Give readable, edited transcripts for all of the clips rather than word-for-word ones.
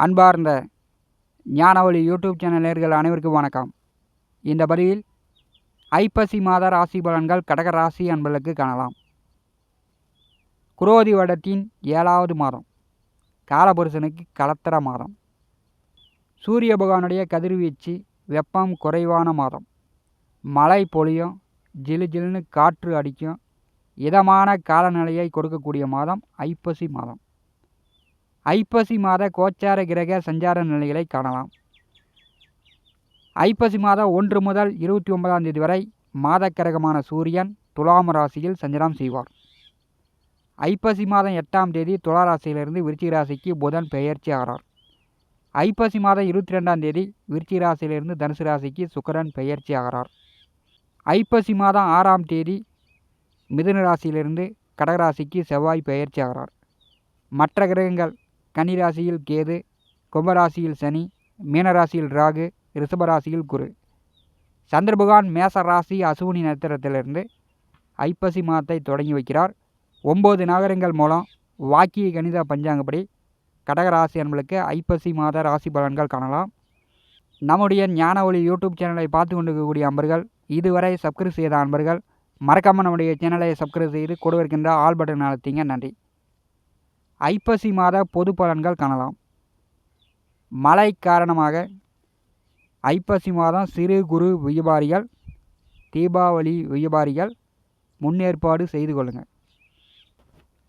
அன்பார்ந்த ஞானவழி YouTube channel நேயர்கள் அனைவருக்கும் வணக்கம். இந்த பதிவில் ஐப்பசி மாத ராசி பலன்கள் கடக ராசி அன்பர்களுக்கு காணலாம். குரோதி வருடத்தின் 7வது மாதம், காலபுருஷனுக்கு கலத்திர மாதம். சூரிய பகவானுடைய கதிர்வீச்சு வெப்பம் குறைவான மாதம். மழை பொழியும், ஜிலு ஜிலுன்னு காற்று அடிக்கும், இதமான காலநிலையை கொடுக்கக்கூடிய மாதம் ஐப்பசி மாதம். ஐப்பசி மாத கோச்சார கிரக சஞ்சார நிலைகளை காணலாம். ஐப்பசி மாதம் 1 முதல் 29ஆம் தேதி வரை மாத கிரகமான சூரியன் துலாம் ராசியில் சஞ்சாரம் செய்வார். ஐப்பசி மாதம் 8ஆம் தேதி துலா ராசியிலிருந்து விருச்சிக ராசிக்கு புதன் பெயர்ச்சி ஆகிறார். ஐப்பசி மாதம் 22ஆம் தேதி விருச்சிக ராசியிலிருந்து தனுசு ராசிக்கு சுக்கிரன் பெயர்ச்சி ஆகிறார். ஐப்பசி மாதம் 6ஆம் தேதி மிதுன ராசியிலிருந்து கடகராசிக்கு செவ்வாய் பெயர்ச்சி ஆகிறார். மற்ற கிரகங்கள் கன்னிராசியில் கேது, கும்பராசியில் சனி, மீனராசியில் ராகு, ரிஷபராசியில் குரு. சந்திர பகவான் மேச ராசி அசுவினி நட்சத்திரத்திலிருந்து ஐப்பசி மாதத்தை தொடங்கி வைக்கிறார். 9 நகரங்கள் மூலம் வாக்கிய கணித பஞ்சாங்கப்படி கடகராசி அன்பர்களுக்கு ஐப்பசி மாத ராசி பலன்கள் காணலாம். நம்முடைய ஞானவழி யூடியூப் சேனலை பார்த்து கொண்டிருக்கக்கூடிய அன்பர்கள், இதுவரை சப்ஸ்கிரைப் செய்த அன்பர்கள் மறக்காமல் நம்முடைய சேனலை சப்ஸ்கிரைப் செய்து கூட இருக்கின்ற ஆல் பட்டன் அழுத்திங்க. நன்றி. ஐப்பசி மாத பொது பலன்கள் காணலாம். மழை காரணமாக ஐப்பசி மாதம் சிறு குறு வியாபாரிகள், தீபாவளி வியாபாரிகள் முன்னேற்பாடு செய்து கொள்ளுங்கள்.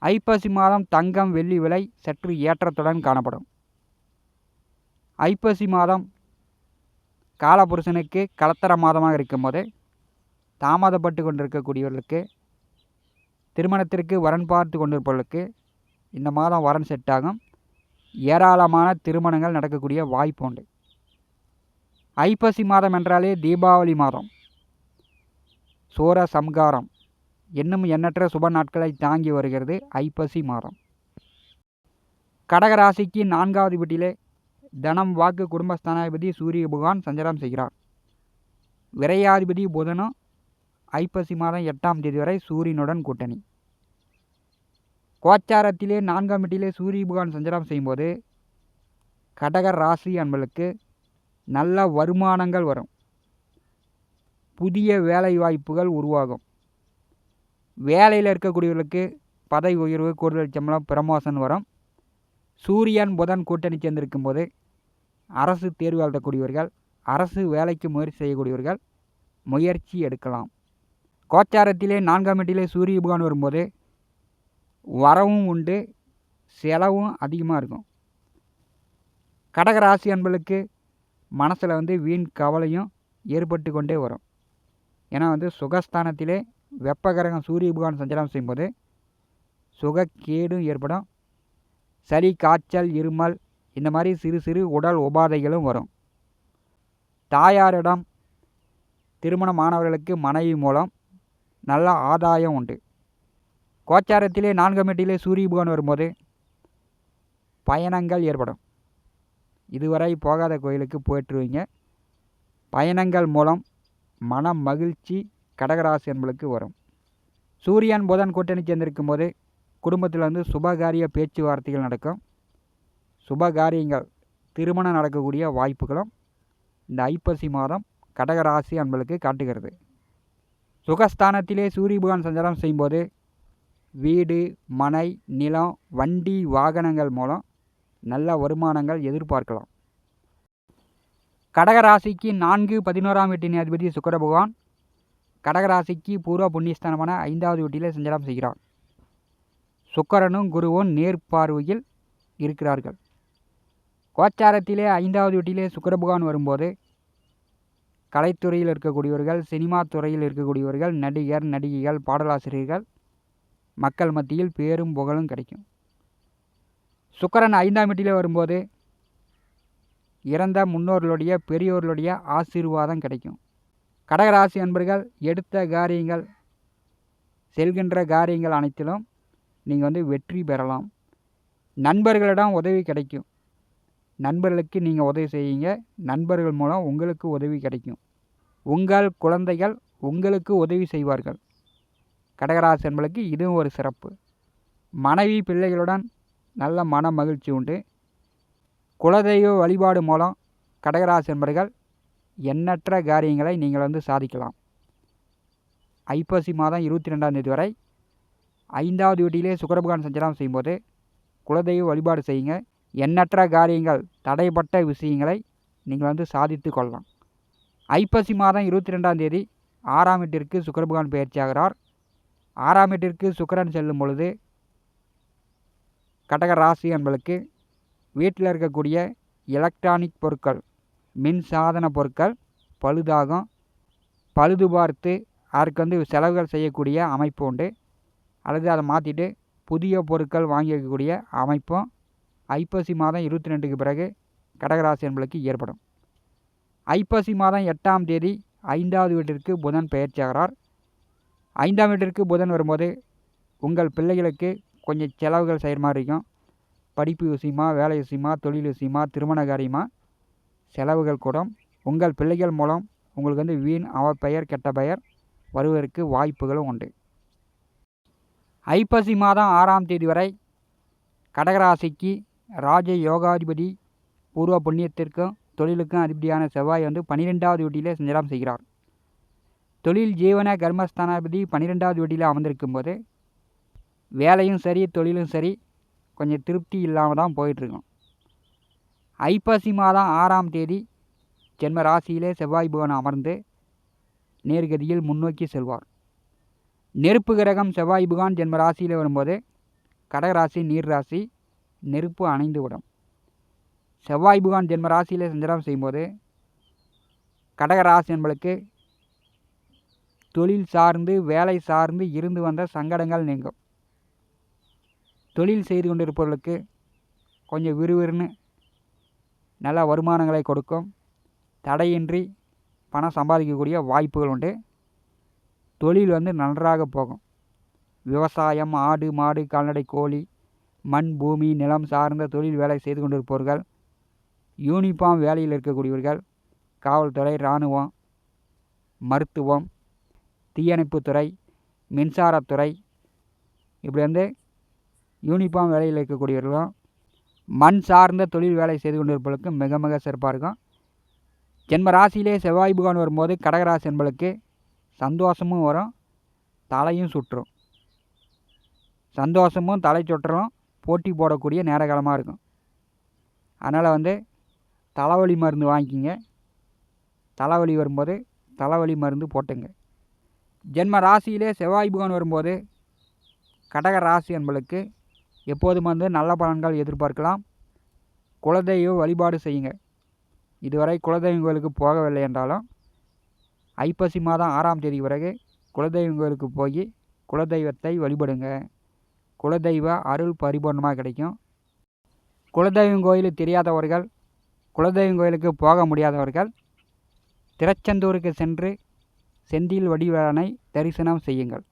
ஐப்பசி மாதம் தங்கம் வெள்ளி விலை சற்று ஏற்றத்துடன் காணப்படும். ஐப்பசி மாதம் காலபுருஷனுக்கு கலத்தர மாதமாக இருக்கும்போது தாமதப்பட்டு கொண்டிருக்கக்கூடியவர்களுக்கு, திருமணத்திற்கு வரன் பார்த்து கொண்டிருப்பவர்களுக்கு இந்த மாதம் வரன் செட் ஆகும். ஏராளமான திருமணங்கள் நடக்கக்கூடிய வாய்ப்பு உண்டு. ஐப்பசி மாதம் என்றாலே தீபாவளி மாதம், சூர சம்காரம் இன்னும் எண்ணற்ற சுப நாட்களை தாங்கி வருகிறது ஐப்பசி மாதம். கடகராசிக்கு 4வது வீட்டிலே தனம் வாக்கு குடும்பஸ்தானாதிபதி சூரிய பகவான் சஞ்சாரம் செய்கிறார். விரையாதிபதி புதனும் ஐப்பசி மாதம் 8ஆம் தேதி வரை சூரியனுடன் கூட்டணி. கோச்சாரத்திலே 4ஆம் வீட்டிலே சூரிய பகவான் சஞ்சாரம் செய்யும்போது கடக ராசி அன்பர்களுக்கு நல்ல வருமானங்கள் வரும். புதிய வேலை வாய்ப்புகள் உருவாகும். வேலையில் இருக்கக்கூடியவர்களுக்கு பதவி உயர்வு, கூடுதல் சம்பளம், ப்ரமோஷன் வரும். சூரியன் புதன் கூட்டணி சேர்ந்திருக்கும் போது அரசு தேர்வு எழுதக்கூடியவர்கள், அரசு வேலைக்கு முயற்சி செய்யக்கூடியவர்கள் முயற்சி எடுக்கலாம். கோச்சாரத்திலே 4ஆம் வீட்டிலே சூரிய பகவான் வரும்போது வரவும் உண்டு, செலவும் அதிகமாக இருக்கும். கடகராசி அன்பர்களுக்கு மனசில் வீண் கவலையும் ஏற்பட்டு கொண்டே வரும். ஏன்னா சுகஸ்தானத்திலே வெப்பகிரகம் சூரிய பகவான் சஞ்சாரம் செய்யும்போது சுகக்கேடும் ஏற்படும். சளி, காய்ச்சல், இருமல் இந்த மாதிரி சிறு சிறு உடல் உபாதைகளும் வரும். தாயாரிடம் திருமணமானவர்களுக்கு மனைவி மூலம் நல்ல ஆதாயம் உண்டு. கோச்சாரத்திலே 4ஆம் வீட்டிலே சூரிய பகவான் வரும்போது பயணங்கள் ஏற்படும். இதுவரை போகாத கோயிலுக்கு போய்ட்டுருவீங்க. பயணங்கள் மூலம் மன மகிழ்ச்சி கடகராசி என்பளுக்கு வரும். சூரியன் புதன் கூட்டணி சேர்ந்திருக்கும் போது குடும்பத்தில் சுபகாரிய பேச்சுவார்த்தைகள் நடக்கும். சுபகாரியங்கள் திருமணம் நடக்கக்கூடிய வாய்ப்புகளும் இந்த ஐப்பசி மாதம் கடகராசி என்பளுக்கு காட்டுகிறது. சுகஸ்தானத்திலே சூரிய பகவான் சஞ்சாரம் செய்யும்போது வீடு, மனை, நிலம், வண்டி, வாகனங்கள் மூலம் நல்ல வருமானங்கள் எதிர்பார்க்கலாம். கடகராசிக்கு 4, 11ஆம் வீட்டின் அதிபதி சுக்கிர பகவான் கடகராசிக்கு பூர்வ புண்ணியஸ்தானமான 5வது வீட்டிலே சஞ்சாரம் செய்கிறார். சுக்கிரனும் குருவும் நேர்பார்வையில் இருக்கிறார்கள். கோச்சாரத்திலே 5வது வீட்டிலே சுக்கிர பகவான் வரும்போது கலைத்துறையில் இருக்கக்கூடியவர்கள், சினிமா துறையில் இருக்கக்கூடியவர்கள், நடிகர், நடிகைகள், பாடலாசிரியர்கள் மக்கள் மத்தியில் பேரும் புகழும் கிடைக்கும். சுக்கிரன் 5ஆம் வீட்டிலே வரும்போது இறந்த முன்னோர்களுடைய, பெரியோர்களுடைய ஆசீர்வாதம் கிடைக்கும். கடகராசி அன்பர்கள் எடுத்த காரியங்கள், செல்கின்ற காரியங்கள் அனைத்திலும் நீங்கள் வெற்றி பெறலாம். நண்பர்களிடம் உதவி கிடைக்கும். நண்பர்களுக்கு நீங்கள் உதவி செய்யுங்க. நண்பர்கள் மூலம் உங்களுக்கு உதவி கிடைக்கும். உங்கள் குழந்தைகள் உங்களுக்கு உதவி செய்வார்கள். கடகராசி என்பளுக்கு இதுவும் ஒரு சிறப்பு. மனைவி பிள்ளைகளுடன் நல்ல மன மகிழ்ச்சி உண்டு. குலதெய்வ வழிபாடு மூலம் கடகராசி என்பர்கள் எண்ணற்ற காரியங்களை நீங்கள் சாதிக்கலாம். ஐப்பசி மாதம் 22ஆம் தேதி வரை 5வது வீட்டிலே சுக்கிரபகவான் சஞ்சாரம் செய்யும்போது குலதெய்வ வழிபாடு செய்யுங்க. எண்ணற்ற காரியங்கள், தடைப்பட்ட விஷயங்களை நீங்கள் சாதித்து கொள்ளலாம். ஐப்பசி மாதம் 22ஆம் தேதி 6ஆம் வீட்டிற்கு சுக்கிரபகவான் பயிற்சியாகிறார். 6ஆம் வீட்டிற்கு சுக்கிரன் செல்லும் பொழுது கடக ராசி என்பளுக்கு வீட்டில் இருக்கக்கூடிய எலக்ட்ரானிக் பொருட்கள், மின் சாதன பொருட்கள் பழுதாகும். பழுது பார்த்து அதற்கு செலவுகள் செய்யக்கூடிய அமைப்பு உண்டு. அல்லது அதை மாற்றிட்டு புதிய பொருட்கள் வாங்கி வைக்கக்கூடிய அமைப்பும் ஐப்பசி மாதம் 22க்கு பிறகு கடகராசி என்பளுக்கு ஏற்படும். ஐப்பசி மாதம் 8ஆம் தேதி 5வது வீட்டிற்கு புதன் பயிற்சியாகிறார். 5ஆம் வீட்டிற்கு புதன் வரும்போது உங்கள் பிள்ளைகளுக்கு கொஞ்சம் செலவுகள் செய்கிற மாதிரி இருக்கும். படிப்பு விஷயமா, வேலை விஷயமா, தொழில் விஷயமா, திருமண காரியமாக செலவுகள் கூடும். உங்கள் பிள்ளைகள் மூலம் உங்களுக்கு வீண் அவப்பெயர், கெட்ட பெயர் வருவதற்கு வாய்ப்புகளும் உண்டு. ஐப்பசி மாதம் 6ஆம் தேதி வரை கடகராசிக்கு ராஜ யோகாதிபதி பூர்வ புண்ணியத்திற்கும் தொழிலுக்கும் அதிபதியான செவ்வாய் 12வது வீட்டிலே சஞ்சாரம் செய்கிறார். தொழில் ஜீவன கர்மஸ்தானாதிபதி 12வது வீட்டில் அமர்ந்திருக்கும் போது வேலையும் சரி, தொழிலும் சரி கொஞ்சம் திருப்தி இல்லாமல் தான் போயிட்டுருக்கும். ஐப்பசி மாதம் 6ஆம் தேதி ஜென்ம ராசியிலே செவ்வாய் பகவான் அமர்ந்து நேர்கதியில் முன்னோக்கி செல்வார். நெருப்பு கிரகம் செவ்வாய் பகவான் ஜென்ம ராசியில் வரும்போது கடகராசி நீர் ராசி, நெருப்பு அணைந்து விடும். செவ்வாய் பகவான் ஜென்ம ராசியில் சஞ்சாரம் செய்யும்போது கடகராசி என்பளுக்கு தொழில் சார்ந்து, வேலை சார்ந்து இருந்து வந்த சங்கடங்கள் நீங்கும். தொழில் செய்து கொண்டிருப்பவர்களுக்கு கொஞ்சம் விறுவிறுன்னு நல்ல வருமானங்களை கொடுக்கும். தடையின்றி பணம் சம்பாதிக்கக்கூடிய வாய்ப்புகள் உண்டு. தொழில் நன்றாக போகும். விவசாயம், ஆடு மாடு, கால்நடை, கோழி, மண் பூமி நிலம் சார்ந்த தொழில் வேலை செய்து கொண்டிருப்பவர்கள், யூனிஃபார்ம் வேலையில் இருக்கக்கூடியவர்கள், காவல்துறை, இராணுவம், மருத்துவம், தீயணைப்புத்துறை, மின்சாரத்துறை, இப்படி யூனிஃபார்ம் வேலையில் இருக்கக்கூடியவர்களும் மண் சார்ந்த தொழில் வேலை செய்து கொண்டிருப்பவர்களுக்கு மிக மிக சிறப்பாக இருக்கும். ஜென்ம ராசியிலே செவ்வாய் பகவான் வரும்போது கடகராசி என்பளுக்கு சந்தோஷமும் வரும், தலையும் சுற்றும். சந்தோஷமும் தலை சுற்றலும் போட்டி போடக்கூடிய நேர காலமாக இருக்கும். அதனால் தலைவலி மருந்து வாங்கிக்கிங்க. தலைவலி வரும்போது தலைவலி மருந்து போட்டுங்க. ஜென்ம ராசியிலே செவ்வாய் பகவான் வரும்போது கடக ராசி என்பளுக்கு எப்போதும் நல்ல பலன்கள் எதிர்பார்க்கலாம். குலதெய்வ வழிபாடு செய்யுங்க. இதுவரை குலதெய்வம் கோயிலுக்கு போகவில்லை என்றாலும் ஐப்பசி மாதம் 6ஆம் தேதி பிறகு குலதெய்வம் கோயிலுக்கு போய் குலதெய்வத்தை வழிபடுங்க. குலதெய்வ அருள் பரிபூர்ணமாக கிடைக்கும். குலதெய்வம் கோயில் தெரியாதவர்கள், குலதெய்வம் கோயிலுக்கு போக முடியாதவர்கள் திருச்செந்தூருக்கு சென்று செந்தில் வடிவேலனை தரிசனம் செய்யுங்கள்.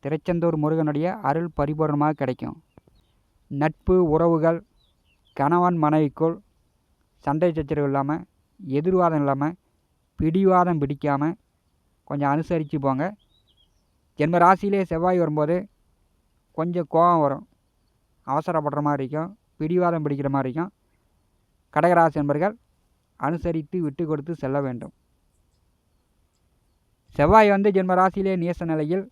திருச்செந்தூர் முருகனுடைய அருள் பரிபூர்ணமாக கிடைக்கும். நட்பு உறவுகள், கணவன் மனைவிக்குள் சண்டை சச்சரவு இல்லாமல், எதிர்வாதம் இல்லாமல், பிடிவாதம் பிடிக்காமல் கொஞ்சம் அனுசரித்து போங்க. ஜென்ம ராசியிலே செவ்வாய் வரும்போது கொஞ்சம் கோபம் வரும், அவசரப்படுற மாதிரி இருக்கும், பிடிவாதம் பிடிக்கிற மாதிரி இருக்கும். கடகராசி என்பர்கள் அனுசரித்து விட்டு கொடுத்து செல்ல வேண்டும். செவ்வாய் ஜென்ம ராசியிலே நேச நிலையில்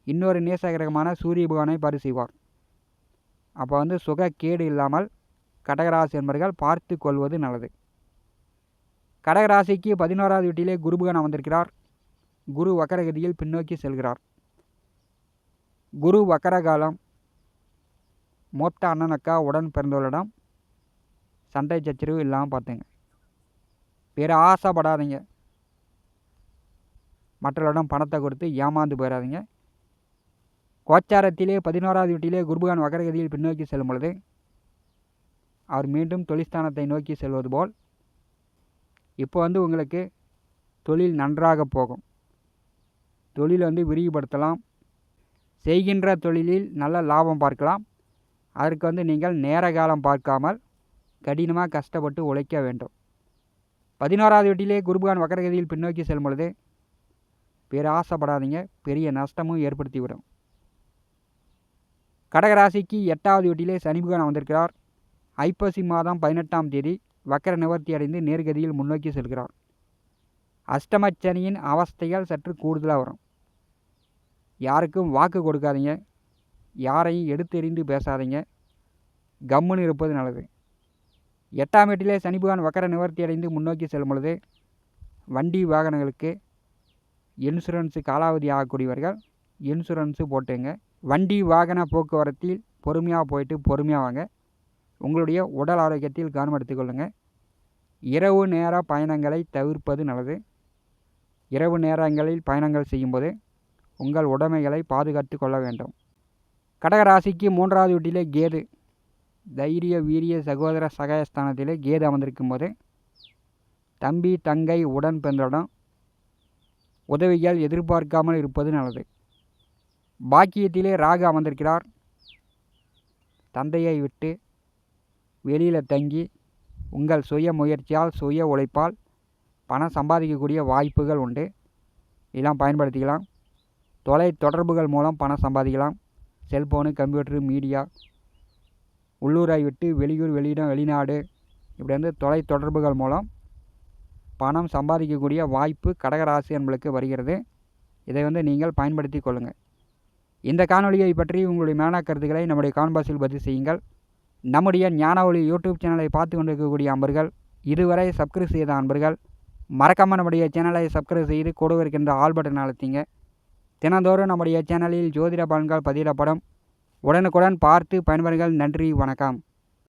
இன்னொரு நேச கிரகமான சூரிய பகவானை பாரு செய்வார். அப்போ சுக கேடு இல்லாமல் கடகராசி என்பர்கள் பார்த்து கொள்வது நல்லது. கடகராசிக்கு 11வது வீட்டிலே குரு பகவான் அமர்ந்திருக்கிறார். குரு வக்கரகதியில் பின்னோக்கி செல்கிறார். குரு வக்கர காலம் மூத்த அண்ணன் அக்கா உடன் பிறந்தவர்களிடம் சண்டை சச்சரவு இல்லாமல் பார்த்துங்க. வேறு ஆசைப்படாதீங்க. மற்றவர்களிடம் பணத்தை கொடுத்து ஏமாந்து போயிடாதீங்க. கோச்சாரத்திலே 11வது வீட்டிலே குருபகவான் வக்கரகதியில் பின்னோக்கி செல்லும் பொழுது அவர் மீண்டும் தொழிற்ஸ்தானத்தை நோக்கி செல்வது போல் இப்போ உங்களுக்கு தொழில் நன்றாக போகும். தொழில் விரிவுபடுத்தலாம். செய்கின்ற தொழிலில் நல்ல லாபம் பார்க்கலாம். அதற்கு நீங்கள் நேர காலம் பார்க்காமல் கடினமாக கஷ்டப்பட்டு உழைக்க வேண்டும். 11வது வீட்டிலே குருபகவான் வக்கரகதியில் பின்னோக்கி செல்லும் பொழுது பேராசைப்படாதீங்க, பெரிய நஷ்டமும் ஏற்படுத்திவிடும். கடகராசிக்கு 8வது வீட்டிலே சனி பகவான் வந்திருக்கிறார். ஐப்பசி மாதம் 18ஆம் தேதி வக்கர நிவர்த்தி அடைந்து நேர்கதியில் முன்னோக்கி செல்கிறார். அஷ்டமச்சனியின் அவஸ்தைகள் சற்று கூடுதலாக வரும். யாருக்கும் வாக்கு கொடுக்காதீங்க, யாரையும் எடுத்தெறிந்து பேசாதீங்க, கம்முன்னு இருப்பது நல்லது. 8ஆம் வீட்டிலே சனி பகவான் வக்கர நிவர்த்தி அடைந்து முன்னோக்கி செல்லும் பொழுது வண்டி வாகனங்களுக்கு இன்சூரன்ஸு காலாவதி ஆகக்கூடியவர்கள் இன்சூரன்ஸு போட்டுங்க. வண்டி வாகன போக்குவரத்தில் பொறுமையாக போயிட்டு பொறுமையாக வாங்க. உங்களுடைய உடல் ஆரோக்கியத்தில் கவனம் எடுத்துக்கொள்ளுங்கள். இரவு நேர பயணங்களை தவிர்ப்பது நல்லது. இரவு நேரங்களில் பயணங்கள் செய்யும்போது உங்கள் உடைமைகளை பாதுகாத்து கொள்ள வேண்டும். கடகராசிக்கு 3வது வீட்டிலே கேது தைரிய வீரிய சகோதர சகாயஸ்தானத்திலே கேது அமர்ந்திருக்கும் போது தம்பி தங்கை உடன் பிறந்தவுடன் உதவிகள் எதிர்பார்க்காமல் இருப்பது நல்லது. பாக்கியத்திலே ராகு அமர்ந்திருக்கிறார். தந்தையை விட்டு வெளியில் தங்கி உங்கள் சுய முயற்சியால் சுய உழைப்பால் பணம் சம்பாதிக்கக்கூடிய வாய்ப்புகள் உண்டு. இதெல்லாம் பயன்படுத்திக்கலாம். தொலை தொடர்புகள் மூலம் பணம் சம்பாதிக்கலாம். செல்ஃபோனு, கம்ப்யூட்டரு, மீடியா, உள்ளூரை விட்டு வெளியூர், வெளியிடம், வெளிநாடு இப்படி வந்து தொலை தொடர்புகள் மூலம் பணம் சம்பாதிக்கக்கூடிய வாய்ப்பு கடகராசி என்பளுக்கு வருகிறது. இதை வந்து நீங்கள் பயன்படுத்தி கொள்ளுங்கள். இந்த காணொலியை பற்றி உங்களுடைய மேலான கருத்துக்களை நம்முடைய கான்பாஸில் பதிவு செய்யுங்கள். நம்முடைய ஞான ஒளி யூடியூப் சேனலை பார்த்து கொண்டிருக்கக்கூடிய அன்பர்கள், இதுவரை சப்ஸ்கிரைப் செய்த அன்பர்கள் மறக்காமல் நம்முடைய சேனலை சப்ஸ்கிரைப் செய்து கூட இருக்கின்ற ஆல் பட்டன் அழுத்திங்க. தினந்தோறும் நம்முடைய சேனலில் ஜோதிட பலன்கள் பதிவிடப்படும். உடனுக்குடன் பார்த்து பயன்பெறுங்கள். நன்றி, வணக்கம்.